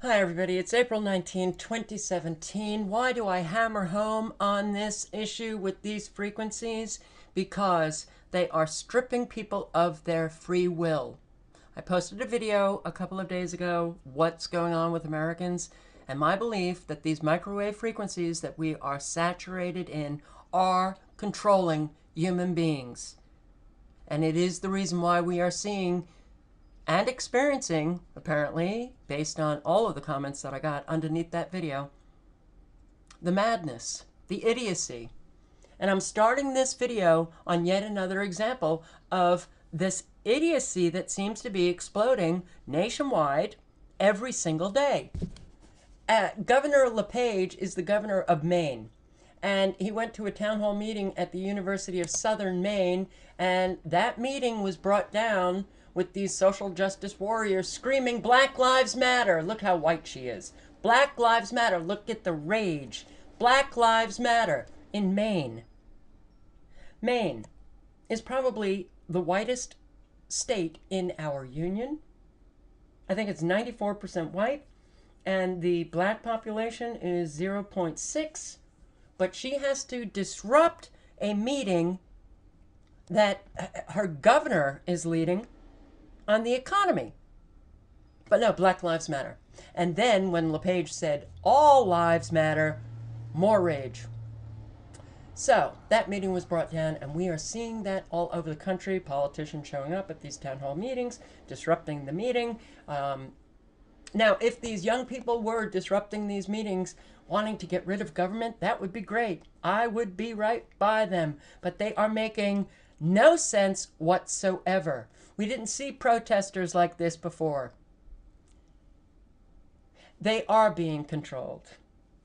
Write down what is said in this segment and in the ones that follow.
Hi everybody, it's April 19, 2017. Why do I hammer home on this issue with these frequencies? Because they are stripping people of their free will. I posted a video a couple of days ago, what's going on with Americans, and my belief that these microwave frequencies that we are saturated in are controlling human beings. And it is the reason why we are seeing and experiencing, apparently, based on all of the comments that I got underneath that video, the madness, the idiocy. And I'm starting this video on yet another example of this idiocy that seems to be exploding nationwide every single day. Governor LePage is the governor of Maine. And he went to a town hall meeting at the University of Southern Maine, and that meeting was brought down with these social justice warriors screaming, "Black Lives Matter." Look how white she is. Black Lives Matter. Look at the rage. Black Lives Matter in Maine. Maine is probably the whitest state in our union. I think it's 94% white, and the black population is 0.6. But she has to disrupt a meeting that her governor is leading on the economy. But no, Black Lives Matter. And then when LePage said all lives matter, more rage. So that meeting was brought down, and we are seeing that all over the country. Politicians showing up at these town hall meetings, disrupting the meeting. Now, if these young people were disrupting these meetings, wanting to get rid of government, that would be great. I would be right by them. But they are making no sense whatsoever. We didn't see protesters like this before. They are being controlled.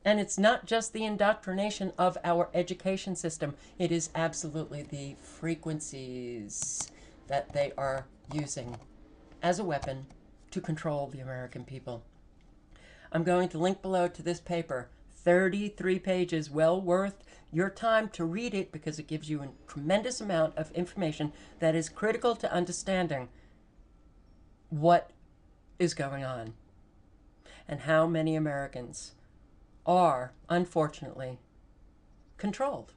And it's not just the indoctrination of our education system. It is absolutely the frequencies that they are using as a weapon to control the American people. I'm going to link below to this paper, 33 pages, well worth your time to read it because it gives you a tremendous amount of information that is critical to understanding what is going on and how many Americans are, unfortunately, controlled.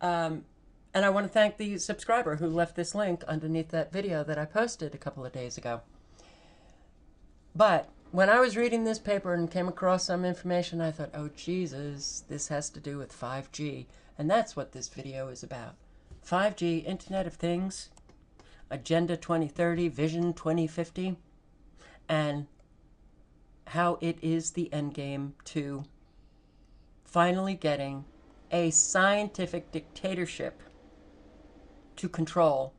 And I want to thank the subscriber who left this link underneath that video that I posted a couple of days ago. But when I was reading this paper and came across some information, I thought, oh, Jesus, this has to do with 5G. And that's what this video is about. 5G, Internet of Things, Agenda 2030, Vision 2050, and how it is the endgame to finally getting a scientific dictatorship to control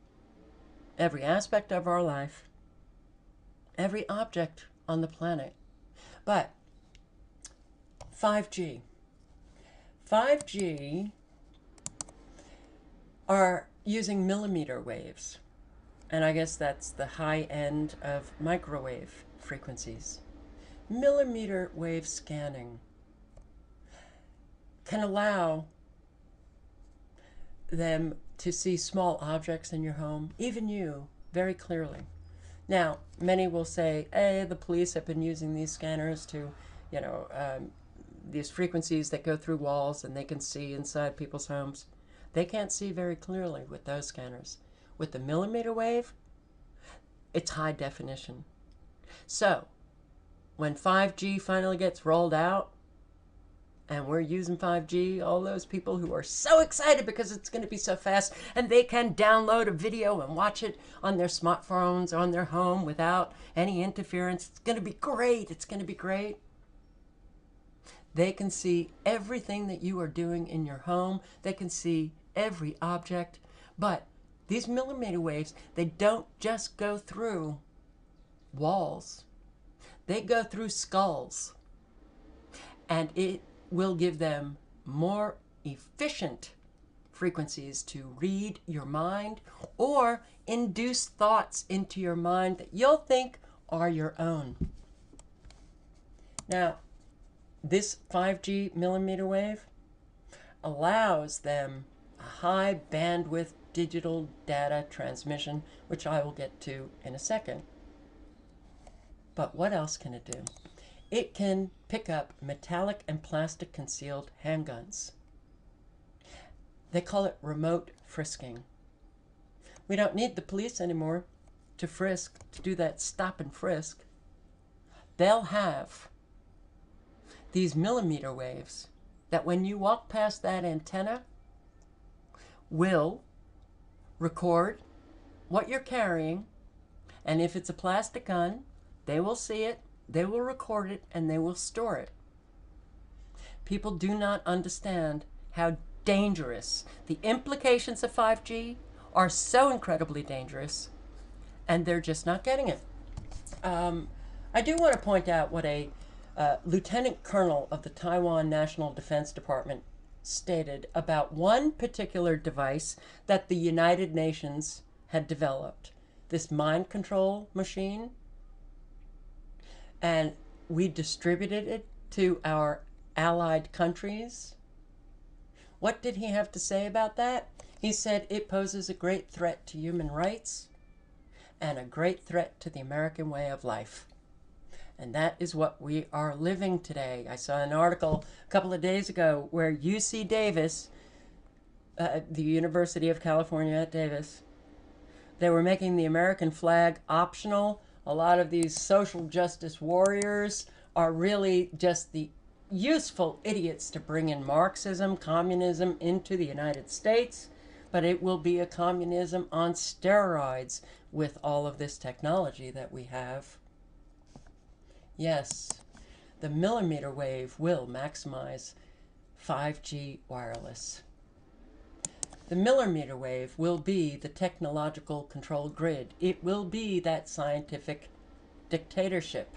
every aspect of our life, every object on the planet. But 5G. 5G are using millimeter waves. And I guess that's the high end of microwave frequencies. Millimeter wave scanning can allow them to see small objects in your home, even you, very clearly. Now, many will say, hey, the police have been using these scanners to, these frequencies that go through walls and they can see inside people's homes. They can't see very clearly with those scanners. With the millimeter wave, it's high definition. So, when 5G finally gets rolled out, and we're using 5G, all those people who are so excited because it's going to be so fast and they can download a video and watch it on their smartphones, on their home without any interference. It's going to be great. It's going to be great. They can see everything that you are doing in your home. They can see every object. But these millimeter waves, they don't just go through walls. They go through skulls. And it will give them more efficient frequencies to read your mind or induce thoughts into your mind that you'll think are your own. Now, this 5G millimeter wave allows them a high bandwidth digital data transmission, which I will get to in a second. But what else can it do? It can pick up metallic and plastic concealed handguns. They call it remote frisking. We don't need the police anymore to frisk, to do that stop and frisk. They'll have these millimeter waves that when you walk past that antenna will record what you're carrying, and if it's a plastic gun, they will see it, they will record it, and they will store it. People do not understand how dangerous the implications of 5G are, so incredibly dangerous, and they're just not getting it. I do want to point out what a lieutenant colonel of the Taiwan National Defense Department stated about one particular device that the United Nations had developed, this mind control machine, and we distributed it to our allied countries. What did he have to say about that? He said it poses a great threat to human rights and a great threat to the American way of life. And that is what we are living today. I saw an article a couple of days ago where UC Davis, the University of California at Davis, they were making the American flag optional. A lot of these social justice warriors are really just the useful idiots to bring in Marxism, communism into the United States, but it will be a communism on steroids with all of this technology that we have. Yes, the millimeter wave will maximize 5G wireless. The millimeter wave will be the technological control grid. It will be that scientific dictatorship.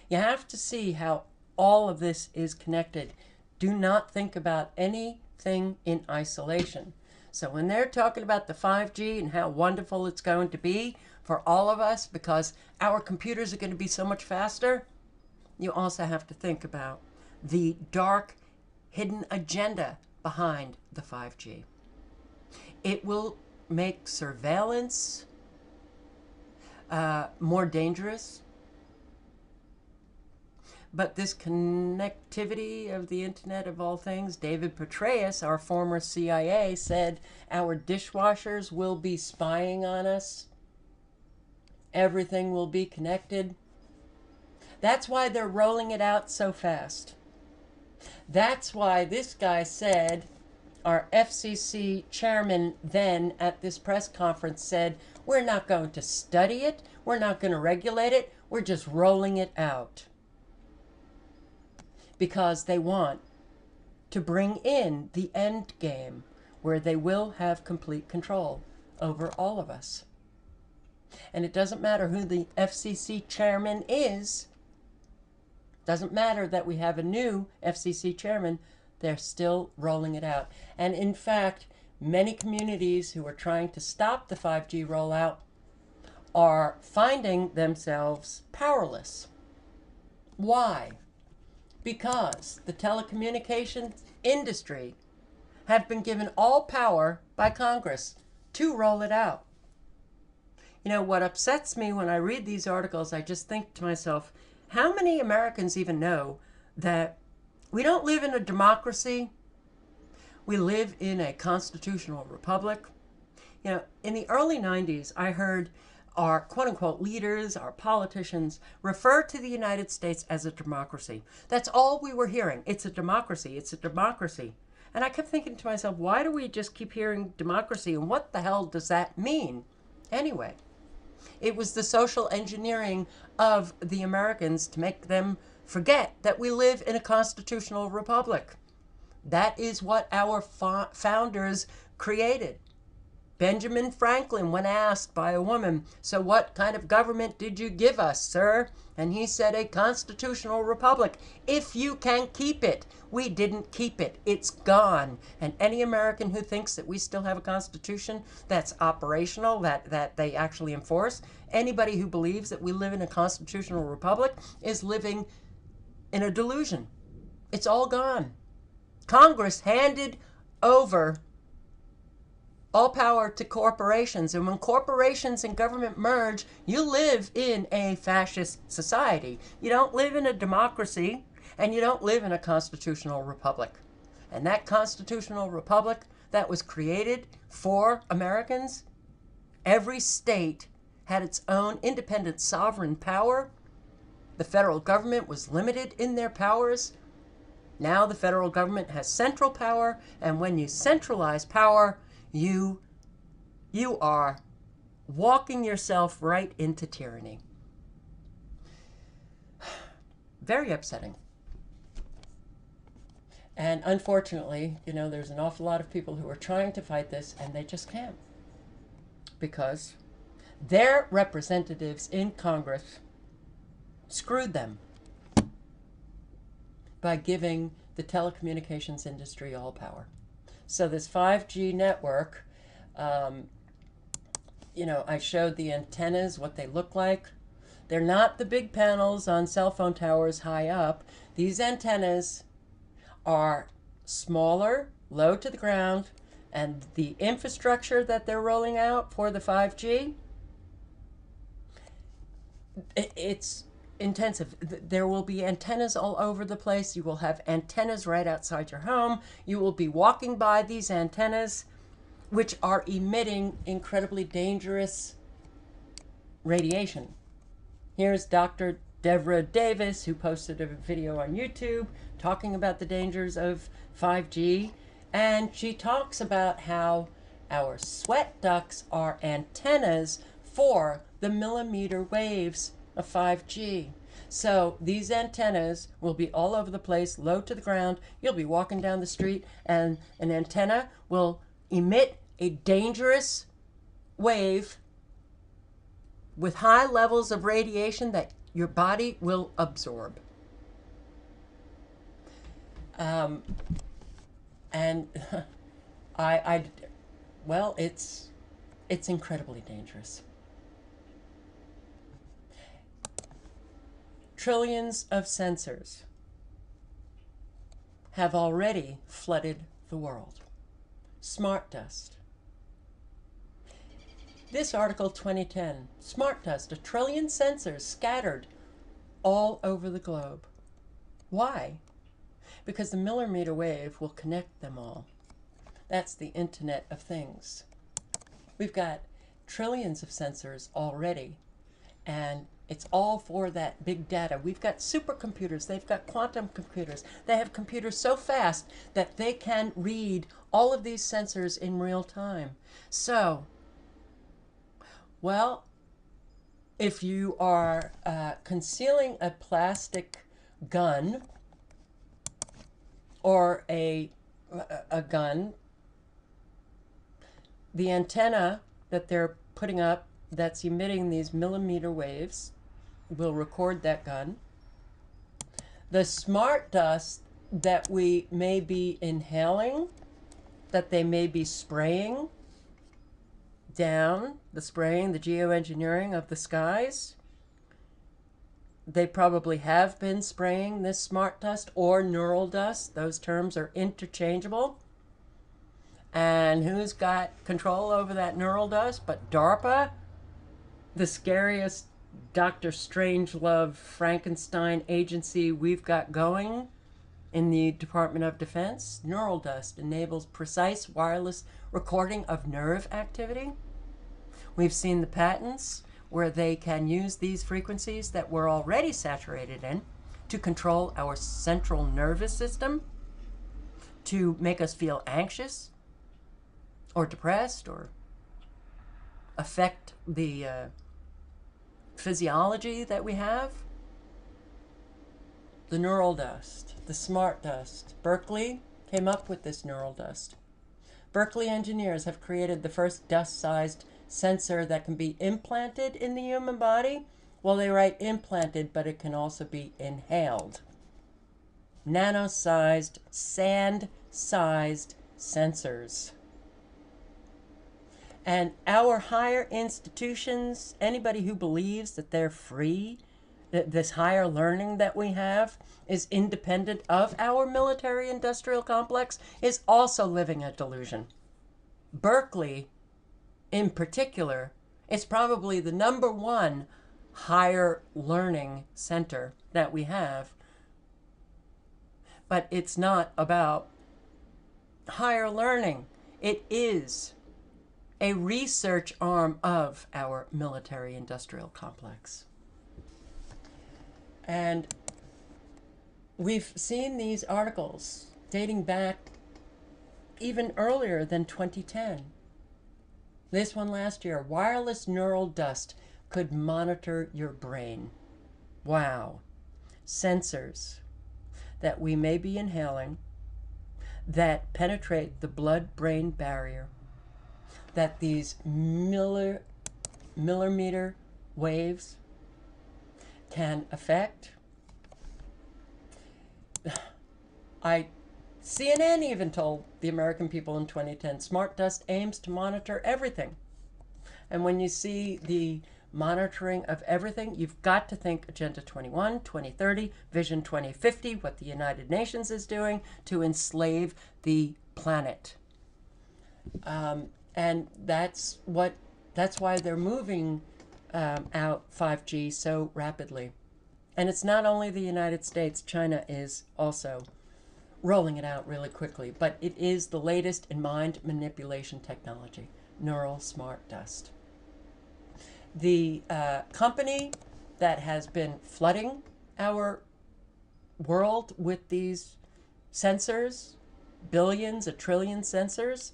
You have to see how all of this is connected. Do not think about anything in isolation. So when they're talking about the 5G and how wonderful it's going to be for all of us because our computers are going to be so much faster, you also have to think about the dark, hidden agenda behind the 5G. It will make surveillance more dangerous. But this connectivity of the Internet of all things, David Petraeus, our former CIA, said our dishwashers will be spying on us. Everything will be connected. That's why they're rolling it out so fast. That's why this guy said, our FCC chairman then at this press conference said, we're not going to study it, we're not going to regulate it, we're just rolling it out. Because they want to bring in the end game where they will have complete control over all of us. And it doesn't matter who the FCC chairman is. Doesn't matter that we have a new FCC chairman. They're still rolling it out. And in fact, many communities who are trying to stop the 5G rollout are finding themselves powerless. Why? Because the telecommunications industry have been given all power by Congress to roll it out. You know, what upsets me when I read these articles, I just think to myself, how many Americans even know that we don't live in a democracy? We live in a constitutional republic. You know, in the early 90s, I heard our quote-unquote leaders, our politicians, refer to the United States as a democracy. That's all we were hearing. It's a democracy. It's a democracy. And I kept thinking to myself, why do we just keep hearing democracy? And what the hell does that mean? Anyway, it was the social engineering of the Americans to make them forget that we live in a constitutional republic. That is what our founders created. Benjamin Franklin, when asked by a woman, so what kind of government did you give us, sir? And he said, a constitutional republic. If you can keep it. We didn't keep it. It's gone. And any American who thinks that we still have a constitution that's operational, that they actually enforce, anybody who believes that we live in a constitutional republic is living in a delusion. It's all gone. Congress handed over all power to corporations. And when corporations and government merge, you live in a fascist society. You don't live in a democracy, and you don't live in a constitutional republic. And that constitutional republic that was created for Americans, every state had its own independent sovereign power. The federal government was limited in their powers. Now the federal government has central power, and when you centralize power, you are walking yourself right into tyranny. Very upsetting. And unfortunately, there's an awful lot of people who are trying to fight this, and they just can't. Because their representatives in Congress screwed them by giving the telecommunications industry all power. So this 5G network, I showed the antennas, what they look like. They're not the big panels on cell phone towers high up. These antennas are smaller, low to the ground, and the infrastructure that they're rolling out for the 5G, it's intensive. There will be antennas all over the place. You will have antennas right outside your home. You will be walking by these antennas, which are emitting incredibly dangerous radiation. Here's Dr. Deborah Davis, who posted a video on YouTube talking about the dangers of 5G. And she talks about how our sweat ducts are antennas for the millimeter waves of 5G. So these antennas will be all over the place, low to the ground. You'll be walking down the street and an antenna will emit a dangerous wave with high levels of radiation that your body will absorb. And well, it's incredibly dangerous. Trillions of sensors have already flooded the world. Smart dust. This article 2010, smart dust, 1 trillion sensors scattered all over the globe. Why? Because the millimeter wave will connect them all. That's the Internet of Things. We've got trillions of sensors already, and it's all for that big data. We've got supercomputers. They've got quantum computers. They have computers so fast that they can read all of these sensors in real time. So, well, if you are concealing a plastic gun or a gun, the antenna that they're putting up that's emitting these millimeter waves will record that gun. The smart dust that we may be inhaling, that they may be spraying down, the geoengineering of the skies, they probably have been spraying this smart dust or neural dust. Those terms are interchangeable. And who's got control over that neural dust but DARPA, the scariest Dr. Strangelove Frankenstein agency we've got going in the Department of Defense. Neural dust enables precise wireless recording of nerve activity. We've seen the patents where they can use these frequencies that we're already saturated in to control our central nervous system, to make us feel anxious or depressed or affect the physiology that we have. The neural dust, the smart dust. Berkeley came up with this neural dust. Berkeley engineers have created the first dust-sized sensor that can be implanted in the human body. Well, they write implanted, but it can also be inhaled. Nano-sized, sand-sized sensors. And our higher institutions, anybody who believes that they're free, that this higher learning that we have is independent of our military-industrial complex, is also living a delusion. Berkeley, in particular, is probably the #1 higher learning center that we have. But it's not about higher learning. It is a research arm of our military industrial complex. And we've seen these articles dating back even earlier than 2010. This one last year, wireless neural dust could monitor your brain. Wow. Sensors that we may be inhaling that penetrate the blood-brain barrier, that these millimeter waves can affect. CNN even told the American people in 2010, smart dust aims to monitor everything. And when you see the monitoring of everything, you've got to think Agenda 21, 2030, Vision 2050, what the United Nations is doing to enslave the planet. And that's why they're moving out 5G so rapidly. And it's not only the United States, China is also rolling it out really quickly, but it is the latest in mind manipulation technology, neural smart dust. The company that has been flooding our world with these sensors, billions, a trillion sensors,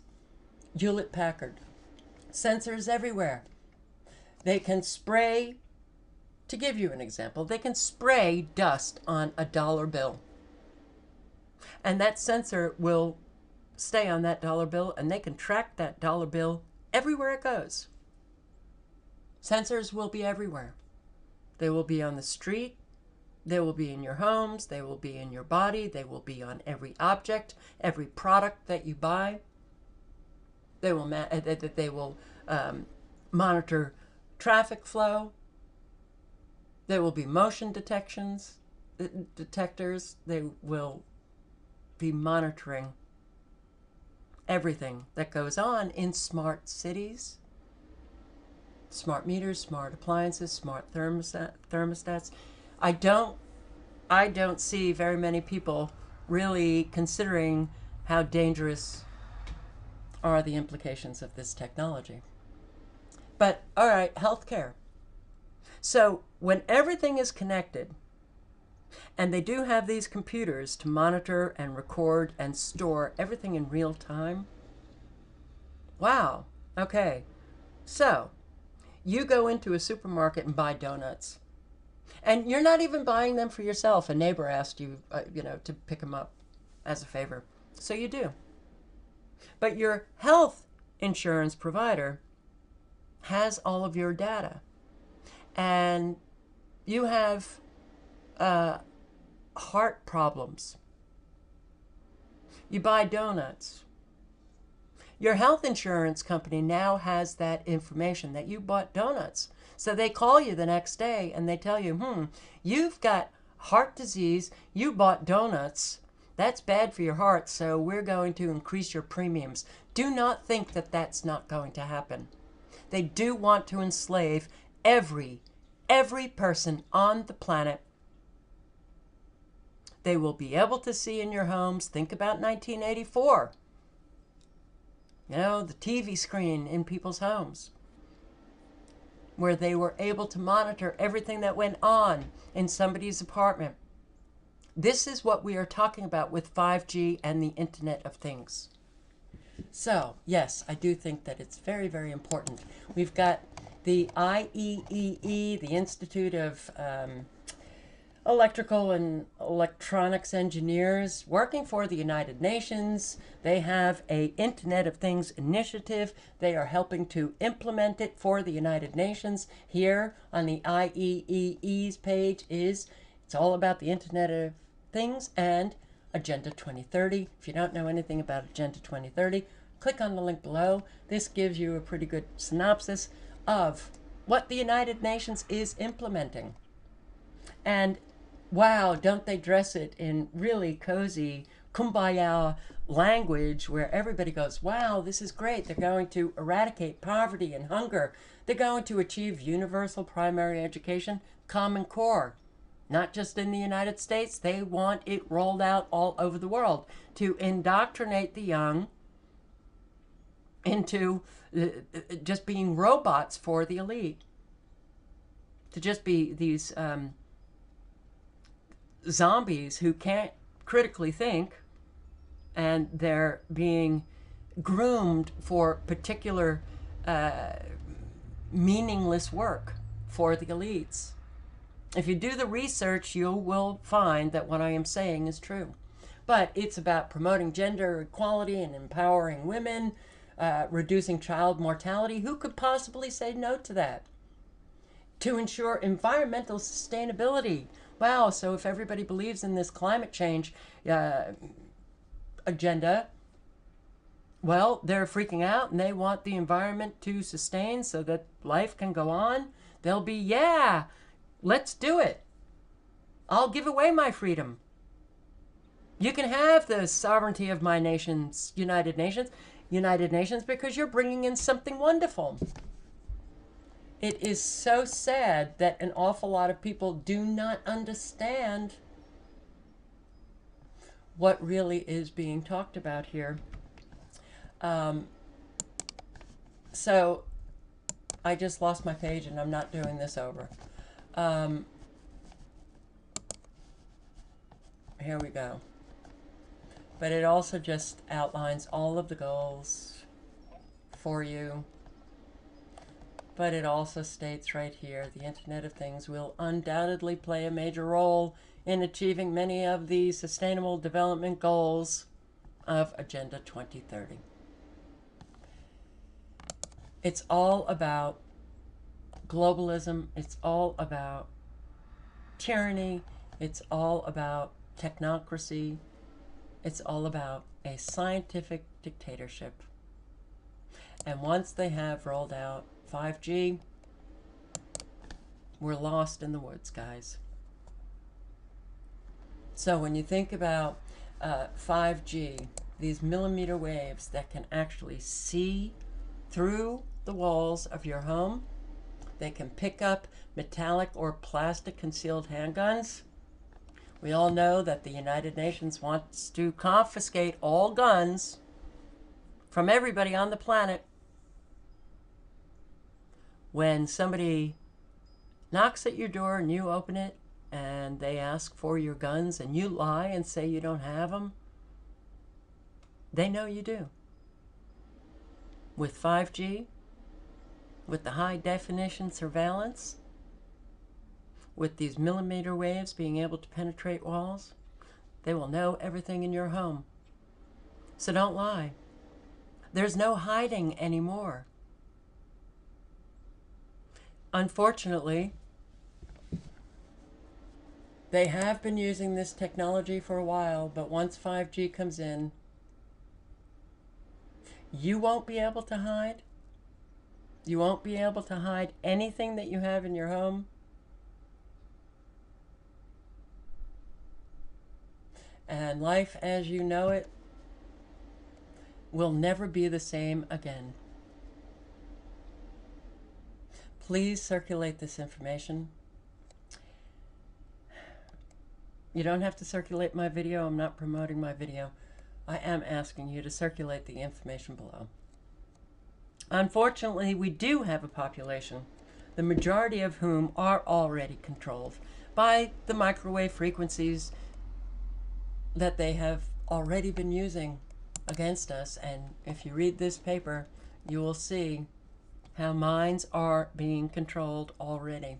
Hewlett-Packard. Sensors everywhere. They can spray, to give you an example, they can spray dust on a dollar bill. And that sensor will stay on that dollar bill, and they can track that dollar bill everywhere it goes. Sensors will be everywhere. They will be on the street. They will be in your homes. They will be in your body. They will be on every object, every product that you buy. They will monitor traffic flow. There will be motion detectors. They will be monitoring everything that goes on in smart cities, smart meters, smart appliances, smart thermostats. I don't see very many people really considering how dangerous are the implications of this technology. But all right, healthcare. So when everything is connected, and they do have these computers to monitor and record and store everything in real time. Wow. Okay. So you go into a supermarket and buy donuts. And you're not even buying them for yourself. A neighbor asked you, to pick them up as a favor. So you do. But your health insurance provider has all of your data. And you have heart problems. You buy donuts. Your health insurance company now has that information that you bought donuts. So they call you the next day and they tell you, you've got heart disease, you bought donuts. That's bad for your heart, so we're going to increase your premiums. Do not think that that's not going to happen. They do want to enslave every person on the planet. They will be able to see in your homes. Think about 1984. The TV screen in people's homes, where they were able to monitor everything that went on in somebody's apartment. This is what we are talking about with 5G and the Internet of Things. So, yes, I do think that it's very, very important. We've got the IEEE, the Institute of Electrical and Electronics Engineers, working for the United Nations. They have an Internet of Things initiative. They are helping to implement it for the United Nations. Here on the IEEE's page it's all about the Internet of Things and Agenda 2030. If you don't know anything about Agenda 2030, click on the link below. This gives you a pretty good synopsis of what the United Nations is implementing. And wow, don't they dress it in really cozy kumbaya language where everybody goes, wow, this is great. They're going to eradicate poverty and hunger. They're going to achieve universal primary education, Common Core. Not just in the United States, they want it rolled out all over the world to indoctrinate the young into just being robots for the elite. To just be these zombies who can't critically think, and they're being groomed for particular meaningless work for the elites. If you do the research, you will find that what I am saying is true. But it's about promoting gender equality and empowering women, reducing child mortality. Who could possibly say no to that? To ensure environmental sustainability. Wow, so if everybody believes in this climate change agenda, well, they're freaking out and they want the environment to sustain so that life can go on. They'll be, yeah, let's do it. I'll give away my freedom. You can have the sovereignty of my nations, United Nations, because you're bringing in something wonderful. It is so sad that an awful lot of people do not understand what really is being talked about here. So I just lost my page and I'm not doing this over. Here we go. But it also just outlines all of the goals for you. But it also states right here, the Internet of Things will undoubtedly play a major role in achieving many of the Sustainable Development Goals of Agenda 2030. It's all about globalism. It's all about tyranny. It's all about technocracy. It's all about a scientific dictatorship. And once they have rolled out 5G, we're lost in the woods, guys. So when you think about 5G, these millimeter waves that can actually see through the walls of your home, they can pick up metallic or plastic concealed handguns. We all know that the United Nations wants to confiscate all guns from everybody on the planet. When somebody knocks at your door and you open it and they ask for your guns and you lie and say you don't have them, they know you do. With 5G, with the high definition surveillance, with these millimeter waves being able to penetrate walls, they will know everything in your home. So don't lie. There's no hiding anymore. Unfortunately, they have been using this technology for a while, but once 5G comes in, you won't be able to hide. You won't be able to hide anything that you have in your home. And life as you know it will never be the same again. Please circulate this information. You don't have to circulate my video. I'm not promoting my video. I am asking you to circulate the information below. Unfortunately, we do have a population, the majority of whom are already controlled by the microwave frequencies that they have already been using against us. And if you read this paper, you will see how minds are being controlled already.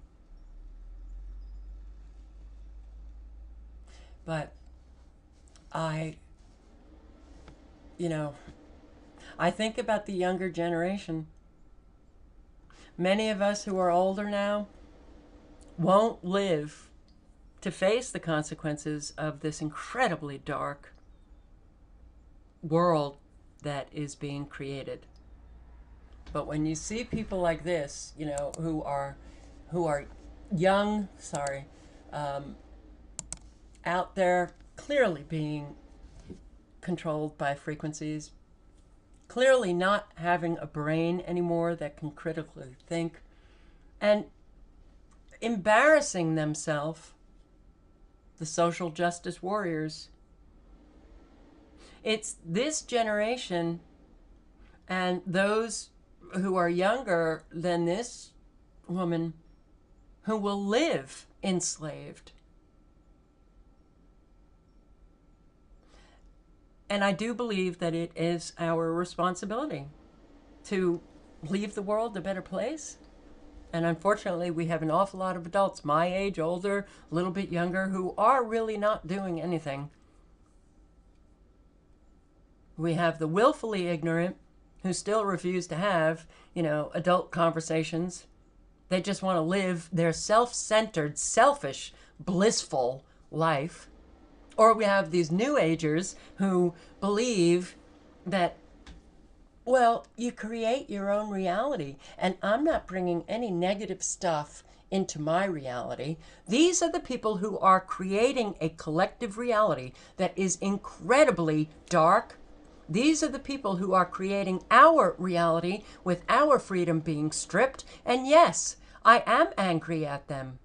But I think about the younger generation. Many of us who are older now won't live to face the consequences of this incredibly dark world that is being created. But when you see people like this, who are young, out there clearly being controlled by frequencies, clearly not having a brain anymore that can critically think, and embarrassing themselves, the social justice warriors. It's this generation and those who are younger than this woman who will live enslaved. And I do believe that it is our responsibility to leave the world a better place. And unfortunately, we have an awful lot of adults my age, older, a little bit younger, who are really not doing anything. We have the willfully ignorant who still refuse to have, adult conversations. They just want to live their self-centered, selfish, blissful life. Or we have these new agers who believe that, well, you create your own reality, and I'm not bringing any negative stuff into my reality. These are the people who are creating a collective reality that is incredibly dark. These are the people who are creating our reality with our freedom being stripped. And yes, I am angry at them.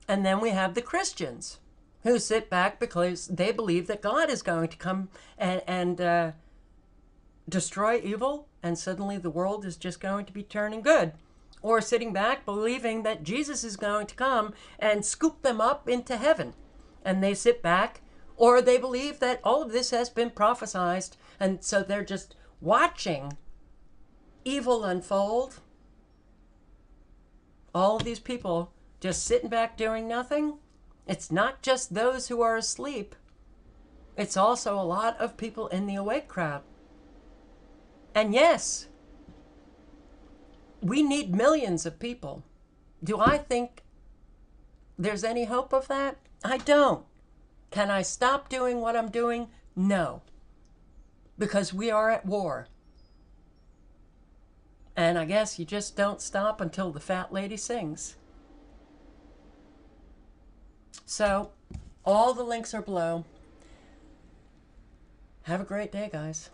And then we have the Christians who sit back because they believe that God is going to come and destroy evil, and suddenly the world is just going to be turning good. Or sitting back believing that Jesus is going to come and scoop them up into heaven. And they sit back, or they believe that all of this has been prophesized, and so they're just watching evil unfold. All of these people just sitting back doing nothing. It's not just those who are asleep. It's also a lot of people in the awake crowd. And yes, we need millions of people. Do I think there's any hope of that? I don't. Can I stop doing what I'm doing? No. Because we are at war. And I guess you just don't stop until the fat lady sings. So, all the links are below. Have a great day, guys.